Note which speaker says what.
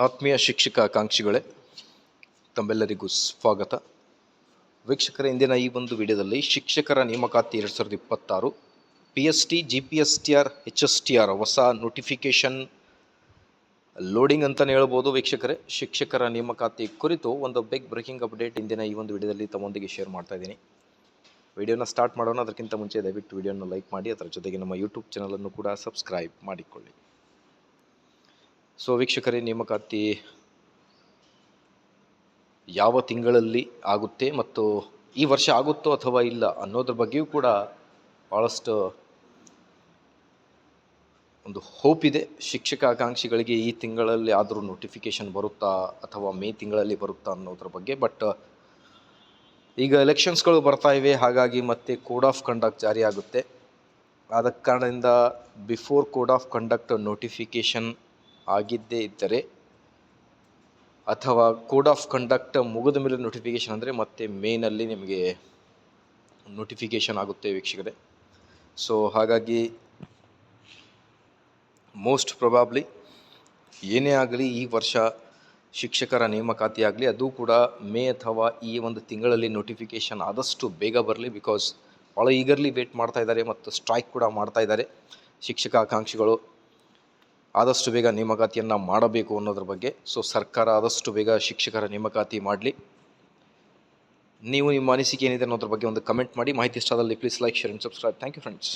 Speaker 1: ಆತ್ಮೀಯ ಶಿಕ್ಷಕ ಆಕಾಂಕ್ಷಿಗಳೇ, ತಮ್ಮೆಲ್ಲರಿಗೂ ಸ್ವಾಗತ. ವೀಕ್ಷಕರ, ಇಂದಿನ ಈ ಒಂದು ವಿಡಿಯೋದಲ್ಲಿ ಶಿಕ್ಷಕರ ನೇಮಕಾತಿ 2026 PST GPSTR HSTR ಹೊಸ ನೋಟಿಫಿಕೇಷನ್ ಲೋಡಿಂಗ್ ಅಂತಲೇ ಹೇಳ್ಬೋದು. ವೀಕ್ಷಕರೇ, ಶಿಕ್ಷಕರ ನೇಮಕಾತಿ ಕುರಿತು ಒಂದು ಬಿಗ್ ಬ್ರೇಕಿಂಗ್ ಅಪ್ಡೇಟ್ ಇಂದಿನ ಈ ಒಂದು ವಿಡಿಯೋದಲ್ಲಿ ತಮ್ಮೊಂದಿಗೆ ಶೇರ್ ಮಾಡ್ತಾ ಇದ್ದೀನಿ. ವಿಡಿಯೋನ ಸ್ಟಾರ್ಟ್ ಮಾಡೋಣ. ಅದಕ್ಕಿಂತ ಮುಂಚೆ ದಯವಿಟ್ಟು ವಿಡಿಯೋನ ಲೈಕ್ ಮಾಡಿ, ಅದರ ಜೊತೆಗೆ ನಮ್ಮ ಯೂಟ್ಯೂಬ್ ಚಾನಲನ್ನು ಕೂಡ ಸಬ್ಸ್ಕ್ರೈಬ್ ಮಾಡಿಕೊಳ್ಳಿ. ಸೊ ವೀಕ್ಷಕರೇ, ನೇಮಕಾತಿ ಯಾವ ತಿಂಗಳಲ್ಲಿ ಆಗುತ್ತೆ ಮತ್ತು ಈ ವರ್ಷ ಆಗುತ್ತೋ ಅಥವಾ ಇಲ್ಲ ಅನ್ನೋದ್ರ ಬಗ್ಗೆಯೂ ಕೂಡ ಭಾಳಷ್ಟು ಒಂದು ಹೋಪ್ ಇದೆ. ಶಿಕ್ಷಕ ಆಕಾಂಕ್ಷಿಗಳಿಗೆ ಈ ತಿಂಗಳಲ್ಲಿ ಆದರೂ ನೋಟಿಫಿಕೇಷನ್ ಬರುತ್ತಾ ಅಥವಾ ಮೇ ತಿಂಗಳಲ್ಲಿ ಬರುತ್ತಾ ಅನ್ನೋದ್ರ ಬಗ್ಗೆ. ಬಟ್ ಈಗ ಎಲೆಕ್ಷನ್ಸ್ಗಳು ಬರ್ತಾ ಇವೆ, ಹಾಗಾಗಿ ಮತ್ತೆ ಕೋಡ್ ಆಫ್ ಕಂಡಕ್ಟ್ ಜಾರಿ ಆಗುತ್ತೆ. ಆದ ಕಾರಣದಿಂದ before code of conduct notification ಆಗಿದ್ದೇ ಇದ್ದರೆ ಅಥವಾ ಕೋಡ್ ಆಫ್ ಕಂಡಕ್ಟ್ ಮುಗಿದ ಮೇಲೆ ನೋಟಿಫಿಕೇಷನ್ ಅಂದರೆ ಮತ್ತೆ ಮೇನಲ್ಲಿ ನಿಮಗೆ ನೋಟಿಫಿಕೇಷನ್ ಆಗುತ್ತೆ ವೀಕ್ಷಕರೇ. ಸೊ ಹಾಗಾಗಿ ಮೋಸ್ಟ್ ಪ್ರೊಬಾಬ್ಲಿ ಏನೇ ಆಗಲಿ ಈ ವರ್ಷ ಶಿಕ್ಷಕರ ನೇಮಕಾತಿ ಆಗಲಿ, ಅದು ಕೂಡ ಮೇ ಅಥವಾ ಈ ಒಂದು ತಿಂಗಳಲ್ಲಿ ನೋಟಿಫಿಕೇಷನ್ ಆದಷ್ಟು ಬೇಗ ಬರಲಿ. ಬಿಕಾಸ್ ಭಾಳ ಈಗರ್ಲಿ ವೇಟ್ ಮಾಡ್ತಾ ಇದ್ದಾರೆ ಮತ್ತು ಸ್ಟ್ರೈಕ್ ಕೂಡ ಮಾಡ್ತಾ ಇದ್ದಾರೆ ಶಿಕ್ಷಕ ಆಕಾಂಕ್ಷಿಗಳು. ಆದಷ್ಟು ಬೇಗ ನೇಮಕಾತಿಯನ್ನು ಮಾಡಬೇಕು ಅನ್ನೋದ್ರ ಬಗ್ಗೆ. ಸೊ ಸರ್ಕಾರ ಆದಷ್ಟು ಬೇಗ ಶಿಕ್ಷಕರ ನೇಮಕಾತಿ ಮಾಡಲಿ. ನೀವು ನಿಮ್ಮ ಅನಿಸಿಕೆ ಏನಿದೆ ಅನ್ನೋದ್ರ ಬಗ್ಗೆ ಒಂದು ಕಮೆಂಟ್ ಮಾಡಿ. ಮಾಹಿತಿ ಇಷ್ಟ ಆದಲ್ಲಿ please like, share and subscribe. Thank you friends.